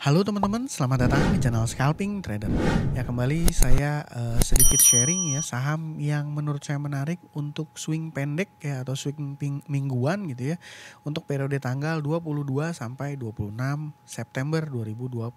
Halo teman-teman, selamat datang di channel Scalping Trader. Ya kembali saya sedikit sharing ya saham yang menurut saya menarik untuk swing pendek ya atau swing mingguan gitu ya untuk periode tanggal 22 sampai 26 September 2025.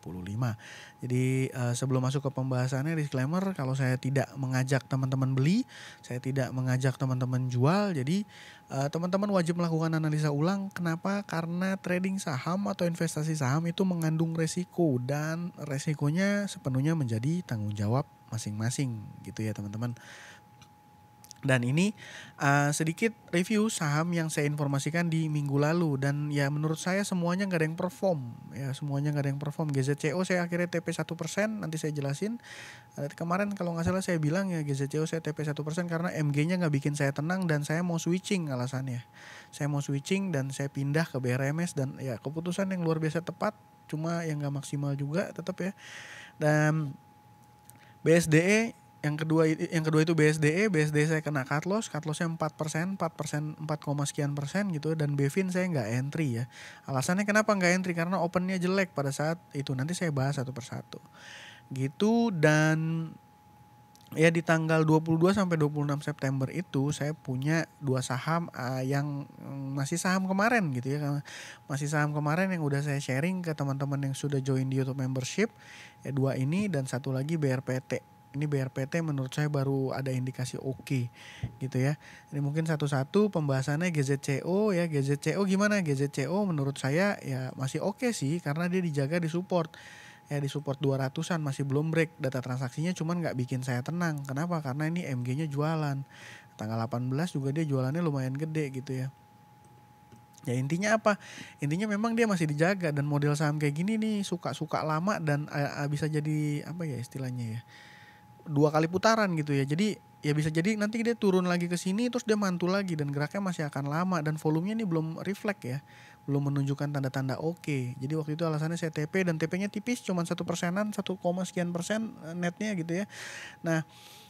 Jadi sebelum masuk ke pembahasannya disclaimer kalau saya tidak mengajak teman-teman beli, saya tidak mengajak teman-teman jual. Jadi teman-teman wajib melakukan analisa ulang. Kenapa? Karena trading saham atau investasi saham itu mengandung resiko dan resikonya sepenuhnya menjadi tanggung jawab masing-masing gitu ya teman-teman. Dan ini sedikit review saham yang saya informasikan di minggu lalu dan ya menurut saya semuanya nggak ada yang perform ya, semuanya nggak ada yang perform. GZCO saya akhirnya TP 1%, nanti saya jelasin. Kemarin kalau nggak salah saya bilang ya GZCO saya TP 1% karena MG-nya nggak bikin saya tenang dan saya mau switching alasannya. Saya mau switching dan saya pindah ke BRMS dan ya keputusan yang luar biasa tepat, cuma yang nggak maksimal juga tetap ya. Dan BSDE yang kedua itu BSDE saya kena cut lossnya 4%, 4 sekian persen gitu, dan Bevin saya nggak entry ya. Alasannya kenapa nggak entry karena opennya jelek pada saat itu, nanti saya bahas satu persatu gitu. Dan ya di tanggal 22 sampai 26 September itu saya punya dua saham yang masih saham kemarin gitu ya. Masih saham kemarin yang udah saya sharing ke teman-teman yang sudah join di YouTube membership. Ya dua ini dan satu lagi BRPT. Ini BRPT menurut saya baru ada indikasi oke gitu ya. Ini mungkin satu-satu pembahasannya GZCO ya. GZCO gimana? GZCO menurut saya ya masih oke sih karena dia dijaga di support. Ya di support 200-an masih belum break. Data transaksinya cuman nggak bikin saya tenang. Kenapa? Karena ini MG-nya jualan. Tanggal 18 juga dia jualannya lumayan gede gitu ya. Ya intinya apa? Intinya memang dia masih dijaga dan model saham kayak gini nih suka lama dan bisa jadi apa ya istilahnya ya, dua kali putaran gitu ya. Jadi ya bisa jadi nanti dia turun lagi ke sini terus dia mantul lagi dan geraknya masih akan lama dan volumenya ini belum reflect ya, belum menunjukkan tanda-tanda oke. Jadi waktu itu alasannya saya TP dan TP-nya tipis cuma 1%-an, 1, sekian persen netnya gitu ya. Nah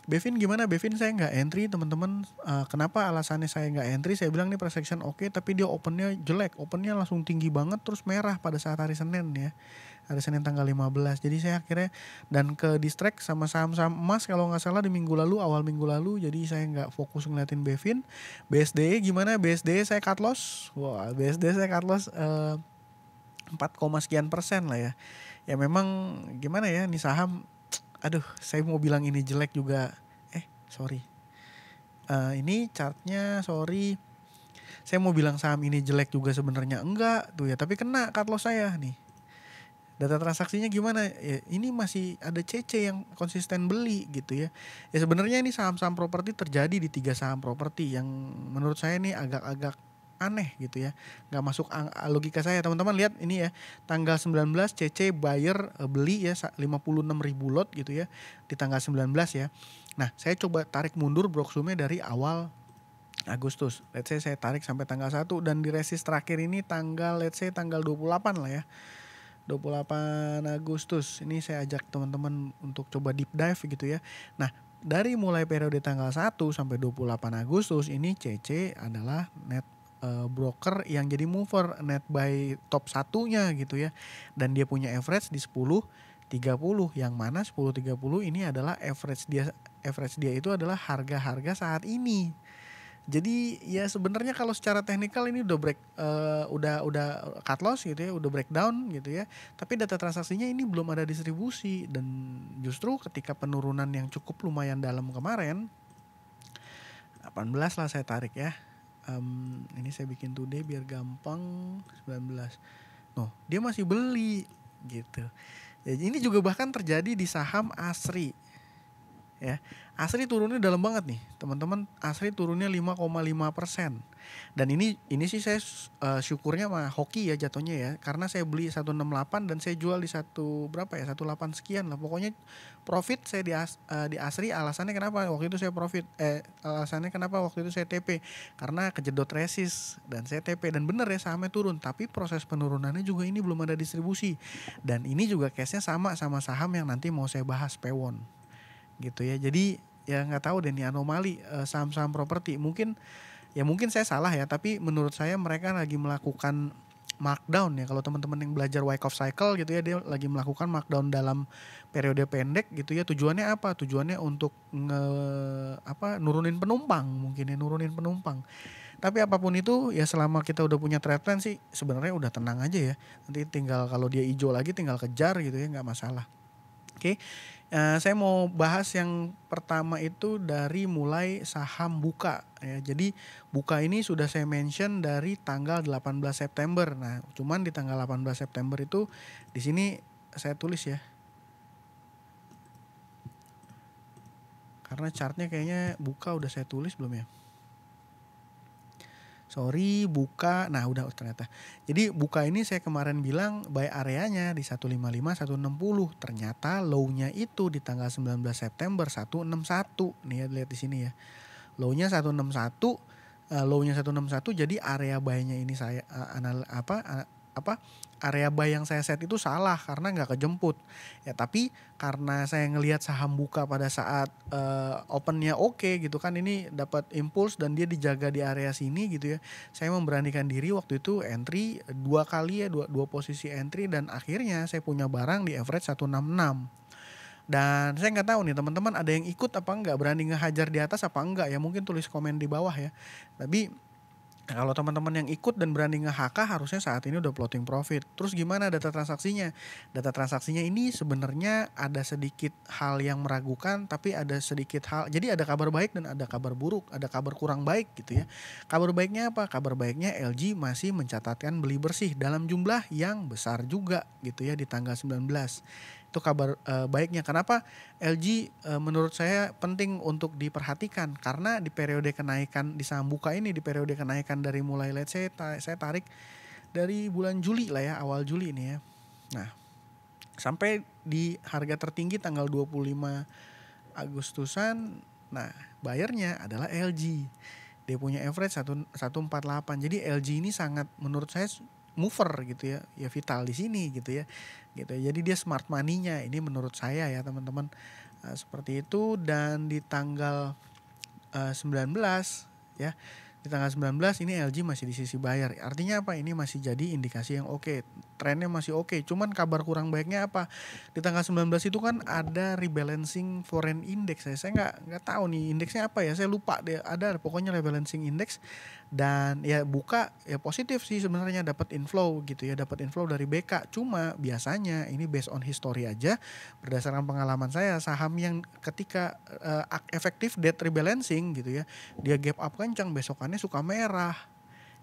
Bevin gimana? Bevin saya nggak entry teman-teman. Kenapa alasannya saya nggak entry? Saya bilang nih price action oke, tapi dia opennya jelek, opennya langsung tinggi banget terus merah pada saat hari Senin ya, hari Senin tanggal 15. Jadi saya akhirnya dan ke distract sama saham-saham emas kalau nggak salah di minggu lalu, awal minggu lalu. Jadi saya nggak fokus ngeliatin Bevin. BSDE gimana? BSDE saya cut loss. Wah BSDE saya cut loss 4, sekian persen lah ya. Ya memang gimana ya, nih saham aduh saya mau bilang ini jelek juga. Sorry. Ini chartnya sorry. Saya mau bilang saham ini jelek juga sebenarnya enggak tuh ya, tapi kena cut loss saya nih. Data transaksinya gimana? Ya, ini masih ada CC yang konsisten beli gitu ya. Ya sebenarnya ini saham-saham properti terjadi di 3 saham properti yang menurut saya ini agak-agak aneh gitu ya. Nggak masuk logika saya. Teman-teman lihat ini ya. Tanggal 19 CC buyer beli ya 56.000 lot gitu ya. Di tanggal 19 ya. Nah saya coba tarik mundur Broksumnya dari awal Agustus. Let's say saya tarik sampai tanggal 1 dan di resist terakhir ini tanggal let's say tanggal 28 lah ya. 28 Agustus. Ini saya ajak teman-teman untuk coba deep dive gitu ya. Nah, dari mulai periode tanggal 1 sampai 28 Agustus ini CC adalah net broker yang jadi mover net buy top satunya gitu ya. Dan dia punya average di 10.30 yang mana 10.30 ini adalah average dia itu adalah harga-harga saat ini. Jadi ya sebenarnya kalau secara teknikal ini udah break udah cut loss gitu ya, udah breakdown gitu ya. Tapi data transaksinya ini belum ada distribusi dan justru ketika penurunan yang cukup lumayan dalam kemarin 18 lah saya tarik ya. Ini saya bikin today biar gampang 19. No, dia masih beli gitu. Ya, ini juga bahkan terjadi di saham Asri. Ya, Asri turunnya dalam banget nih teman-teman. Asri turunnya 5,5%. Dan ini sih saya syukurnya mah hoki ya jatuhnya ya, karena saya beli 168 dan saya jual di berapa ya 18 sekian lah. Pokoknya profit saya di Asri. Alasannya kenapa waktu itu saya profit alasannya kenapa waktu itu saya TP karena kejedot resist dan saya TP dan bener ya sahamnya turun, tapi proses penurunannya juga ini belum ada distribusi. Dan ini juga case-nya sama saham yang nanti mau saya bahas, Pewon gitu ya. Jadi ya nggak tahu deh nih anomali saham-saham properti. Mungkin saya salah ya, tapi menurut saya mereka lagi melakukan markdown ya. Kalau teman-teman yang belajar Wyckoff Cycle gitu ya, dia lagi melakukan markdown dalam periode pendek gitu ya. Tujuannya apa? Tujuannya untuk nurunin penumpang, mungkin ya, nurunin penumpang. Tapi apapun itu ya, selama kita udah punya trade plan sih sebenarnya udah tenang aja ya. Nanti tinggal kalau dia hijau lagi tinggal kejar gitu ya, nggak masalah. Oke, saya mau bahas yang pertama itu dari mulai saham Buka ya. Jadi Buka ini sudah saya mention dari tanggal 18 September. Nah, cuman di tanggal 18 September itu di sini saya tulis ya. Karena chartnya kayaknya Buka udah saya tulis belum ya? Sorry, Buka. Nah, udah ternyata. Jadi Buka ini saya kemarin bilang buy areanya di 155 160. Ternyata low-nya itu di tanggal 19 September 161. Nih ya, lihat di sini ya. Low-nya 161, low-nya 161, jadi area buy-nya ini saya area buy yang saya set itu salah karena nggak kejemput ya. Tapi karena saya ngelihat saham Buka pada saat opennya oke gitu kan, ini dapat impuls dan dia dijaga di area sini gitu ya, saya memberanikan diri waktu itu entry 2 kali ya, dua posisi entry, dan akhirnya saya punya barang di average 166. Dan saya nggak tahu nih teman-teman ada yang ikut apa enggak, berani ngehajar di atas apa enggak ya, mungkin tulis komen di bawah ya. Tapi kalau teman-teman yang ikut dan berani nge-HK harusnya saat ini udah floating profit. Terus gimana data transaksinya? Data transaksinya ini sebenarnya ada sedikit hal yang meragukan, tapi ada sedikit hal. Jadi ada kabar baik dan ada kabar buruk, ada kabar kurang baik gitu ya. Kabar baiknya apa? Kabar baiknya LG masih mencatatkan beli bersih dalam jumlah yang besar juga gitu ya di tanggal 19. Itu kabar baiknya. Kenapa LG menurut saya penting untuk diperhatikan? Karena di periode kenaikan di saham Buka ini, di periode kenaikan dari mulai let's say saya tarik dari bulan Juli lah ya, awal Juli ini ya. Nah, sampai di harga tertinggi tanggal 25 Agustusan. Nah, bayarnya adalah LG. Dia punya average 148. Jadi LG ini sangat menurut saya mover gitu ya, ya vital di sini gitu ya. Gitu. Jadi dia smart money-nya ini menurut saya ya teman-teman, seperti itu. Dan di tanggal 19 ya, di tanggal 19 ini LG masih di sisi buyer. Artinya apa? Ini masih jadi indikasi yang oke. Trennya masih oke. Cuman kabar kurang baiknya apa? Di tanggal 19 itu kan ada rebalancing foreign index. Saya nggak tahu nih indeksnya apa ya. Saya lupa deh. Ada pokoknya rebalancing index. Dan ya Buka ya positif sih sebenarnya, dapat inflow gitu ya, dapat inflow dari BK. Cuma biasanya ini based on history aja, berdasarkan pengalaman saya, saham yang ketika efektif debt rebalancing gitu ya, dia gap up kencang, besokannya suka merah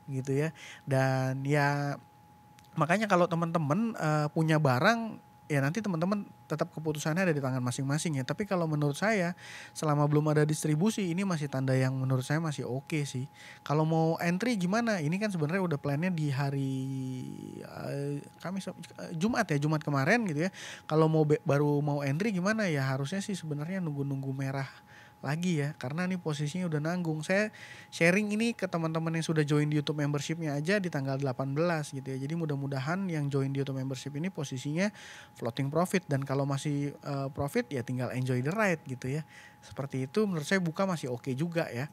gitu ya. Dan ya makanya kalau teman-teman punya barang ya, nanti teman-teman tetap keputusannya ada di tangan masing-masing ya. Tapi kalau menurut saya selama belum ada distribusi, ini masih tanda yang menurut saya masih oke sih. Kalau mau entry gimana? Ini kan sebenarnya udah plannya di hari Jumat kemarin gitu ya. Kalau baru mau entry gimana ya, harusnya sih sebenarnya nunggu merah lagi ya, karena nih posisinya udah nanggung. Saya sharing ini ke teman-teman yang sudah join di YouTube membershipnya aja di tanggal 18 gitu ya. Jadi mudah-mudahan yang join di YouTube membership ini posisinya floating profit, dan kalau masih profit ya tinggal enjoy the ride gitu ya. Seperti itu menurut saya Buka masih oke juga ya.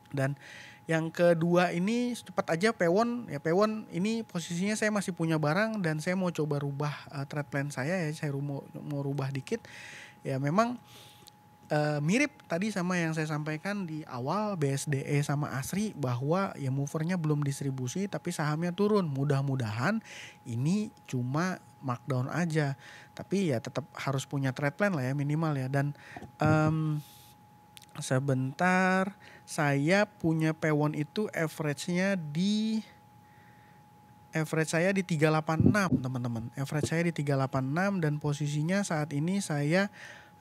Dan yang kedua ini cepat aja Pewon ya. Pewon ini posisinya saya masih punya barang dan saya mau coba rubah trade plan saya ya. Saya mau rubah dikit ya. Memang mirip tadi sama yang saya sampaikan di awal BSDE sama ASRI, bahwa ya movernya belum distribusi tapi sahamnya turun. Mudah-mudahan ini cuma markdown aja, tapi ya tetap harus punya trade plan lah ya minimal ya. Dan sebentar, saya punya Pewon itu average saya di 386 teman-teman. Average saya di 386 dan posisinya saat ini saya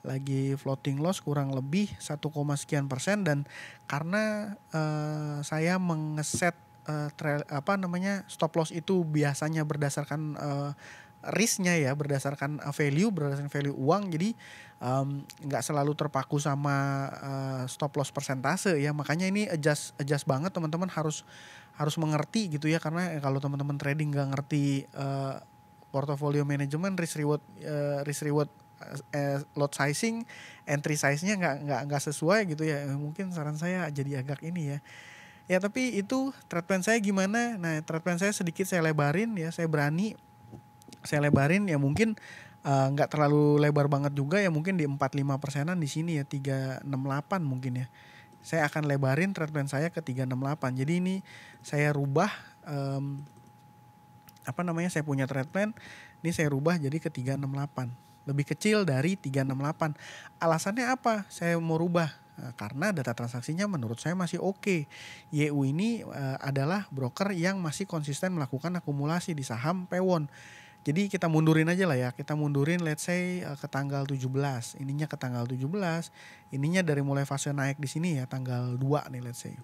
lagi floating loss kurang lebih 1, sekian %. Dan karena saya mengeset stop loss itu biasanya berdasarkan risknya ya, berdasarkan value uang. Jadi nggak selalu terpaku sama stop loss persentase ya. Makanya ini adjust banget teman-teman, harus mengerti gitu ya. Karena kalau teman-teman trading nggak ngerti portfolio management, risk reward lot sizing, entry size-nya nggak sesuai gitu ya. Mungkin saran saya jadi agak ini ya, Ya tapi itu trade plan saya gimana? Nah, trade plan saya sedikit saya lebarin ya, saya berani saya lebarin ya mungkin nggak terlalu lebar banget juga ya, mungkin di 45%-an di sini ya 368 mungkin ya. Saya akan lebarin trade plan saya ke 368. Jadi ini saya rubah saya punya trade plan ini saya rubah jadi ke 368. Lebih kecil dari 368. Alasannya apa? Saya mau rubah karena data transaksinya menurut saya masih oke. YU ini adalah broker yang masih konsisten melakukan akumulasi di saham Pewon. Jadi kita mundurin aja lah ya. Kita mundurin let's say ke tanggal 17. Ininya ke tanggal 17. Ininya dari mulai fase naik di sini ya tanggal 2 nih let's say.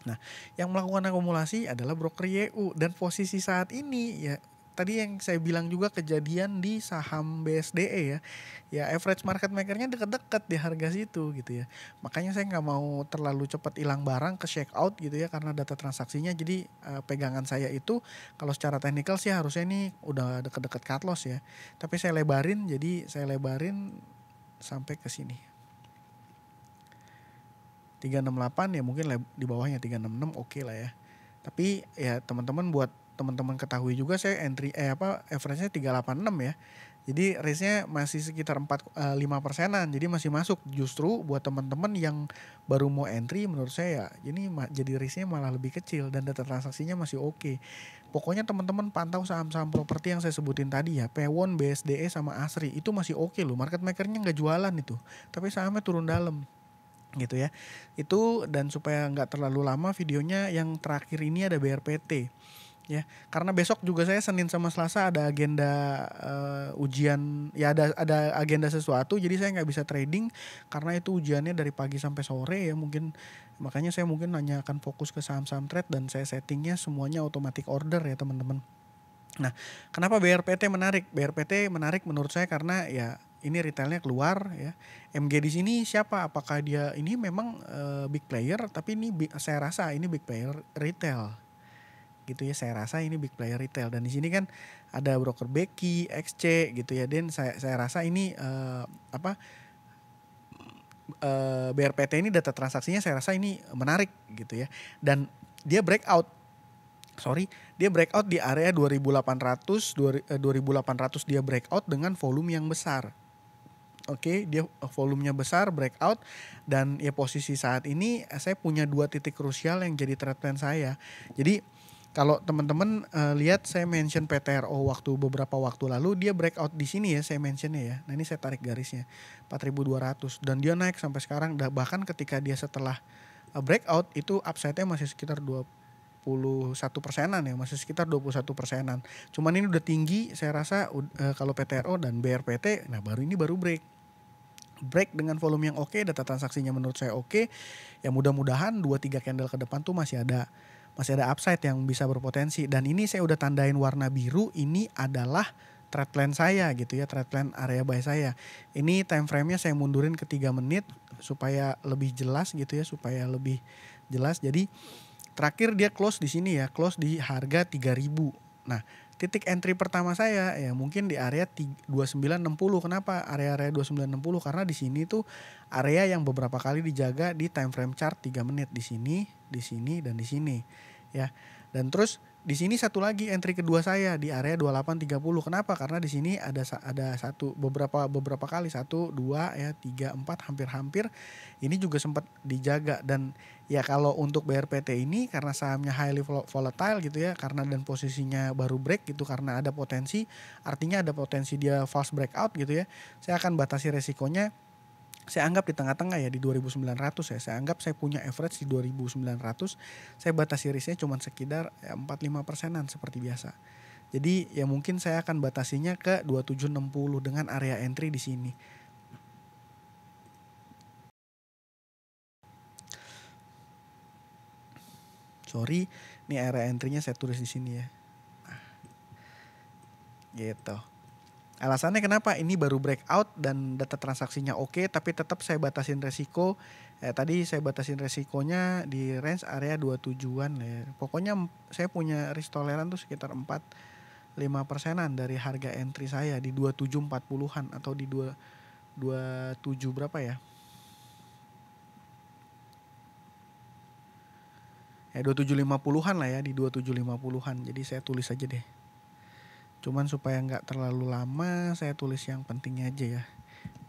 Nah, yang melakukan akumulasi adalah broker YU dan posisi saat ini ya tadi yang saya bilang juga kejadian di saham BSDE ya. Ya average market makernya deket-deket di harga situ gitu ya. Makanya saya nggak mau terlalu cepat hilang barang ke shake out gitu ya karena data transaksinya. Jadi pegangan saya itu kalau secara teknikal sih harusnya ini udah deket-deket cut loss ya. Tapi saya lebarin, jadi saya lebarin sampai ke sini. 368 ya mungkin di bawahnya 366 oke lah ya. Tapi ya teman-teman buat teman-teman ketahui juga saya average-nya 386 ya. Jadi risk-nya masih sekitar 5%-an. Jadi masih masuk. Justru buat teman-teman yang baru mau entry menurut saya ini jadi risk-nya malah lebih kecil dan data transaksinya masih oke. Pokoknya teman-teman pantau saham-saham properti yang saya sebutin tadi ya. Pewon, BSDE sama Asri itu masih oke loh. Market maker-nya nggak jualan itu. Tapi sahamnya turun dalam gitu ya. Itu dan supaya nggak terlalu lama videonya yang terakhir ini ada BRPT ya, karena besok juga saya Senin sama Selasa ada agenda ujian ya, ada agenda sesuatu, jadi saya nggak bisa trading karena itu ujiannya dari pagi sampai sore ya, mungkin makanya saya mungkin hanya akan fokus ke saham-saham trade dan saya settingnya semuanya automatic order ya teman-teman. Nah, kenapa BRPT menarik? BRPT menarik menurut saya karena ya ini retailnya keluar ya. MG di sini siapa? Apakah dia ini memang big player? Tapi ini saya rasa ini big player retail, gitu ya. Saya rasa ini big player retail dan di sini kan ada broker Becky, XC gitu ya. Dan saya rasa ini BRPT ini data transaksinya saya rasa ini menarik gitu ya. Dan dia breakout di area 2800 dia breakout dengan volume yang besar. Oke, dia volumenya besar, breakout, dan ya posisi saat ini saya punya 2 titik krusial yang jadi trade plan saya. Jadi kalau teman-teman lihat saya mention PTRO beberapa waktu lalu, dia breakout di sini ya saya mentionnya ya. Nah ini saya tarik garisnya 4.200 dan dia naik sampai sekarang. Bahkan ketika dia setelah breakout itu upside-nya masih sekitar 21%-an ya, masih sekitar 21%-an. Cuman ini udah tinggi saya rasa kalau PTRO dan BRPT. Nah baru break dengan volume yang oke, data transaksinya menurut saya oke. Ya mudah-mudahan 2-3 candle ke depan tuh masih ada upside yang bisa berpotensi. Dan ini saya udah tandain warna biru, ini adalah trade plan saya gitu ya, trade plan area buy saya. Ini time frame-nya saya mundurin ke 3 menit supaya lebih jelas gitu ya, Jadi terakhir dia close di sini ya, close di harga 3.000. Nah, titik entry pertama saya ya mungkin di area 2960. Kenapa area 2960? Karena di sini tuh area yang beberapa kali dijaga di time frame chart 3 menit di sini, dan di sini ya. Dan terus di sini satu lagi entry kedua saya di area 2830. Kenapa? Karena di sini ada beberapa kali 1 2 ya 3 4 hampir ini juga sempat dijaga. Dan ya kalau untuk BRPT ini karena sahamnya highly volatile gitu ya, karena dan posisinya baru break gitu, karena ada potensi, artinya ada potensi dia false breakout gitu ya. Saya akan batasi resikonya. Saya anggap di tengah-tengah ya di 2.900 ya. Saya anggap saya punya average di 2.900. Saya batasi risknya cuma sekitar 4-5%-an seperti biasa. Jadi ya mungkin saya akan batasinya ke 2760 dengan area entry di sini. Sorry, ini area entry-nya saya tulis di sini ya. Nah, gitu. Alasannya kenapa ini baru breakout dan data transaksinya oke, tapi tetap saya batasin resiko. Tadi saya batasin resikonya di range area 27-an ya. Pokoknya saya punya risk tolerance tuh sekitar 4-5%-an dari harga entry saya di 2740-an atau di 27 berapa ya? Ya 2750-an lah ya, di 2750-an. Jadi saya tulis aja deh. Cuman supaya nggak terlalu lama, saya tulis yang pentingnya aja ya.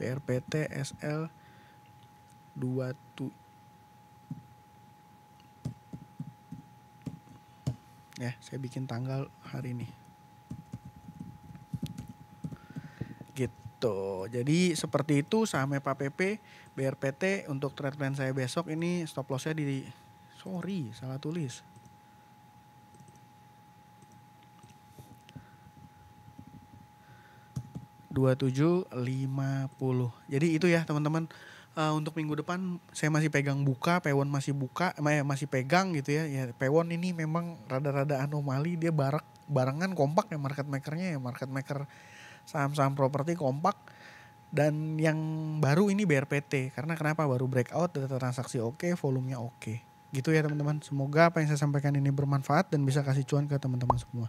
BRPT SL 27. Ya, saya bikin tanggal hari ini. Gitu. Jadi seperti itu sahamnya Pak PP, BRPT untuk trade plan saya besok ini stop lossnya di salah tulis. 2750. Jadi itu ya teman-teman. Untuk minggu depan saya masih pegang buka, Pewon masih buka, masih pegang gitu ya. Ya Pewon ini memang rada-rada anomali, dia barengan kompak ya market makernya ya, market maker saham-saham properti kompak. Dan yang baru ini BRPT, karena kenapa baru breakout, data transaksi oke, volumenya oke. Gitu ya teman-teman. Semoga apa yang saya sampaikan ini bermanfaat dan bisa kasih cuan ke teman-teman semua.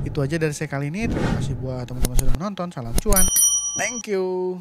Itu aja dari saya kali ini. Terima kasih buat teman-teman sudah menonton. Salam cuan. Thank you.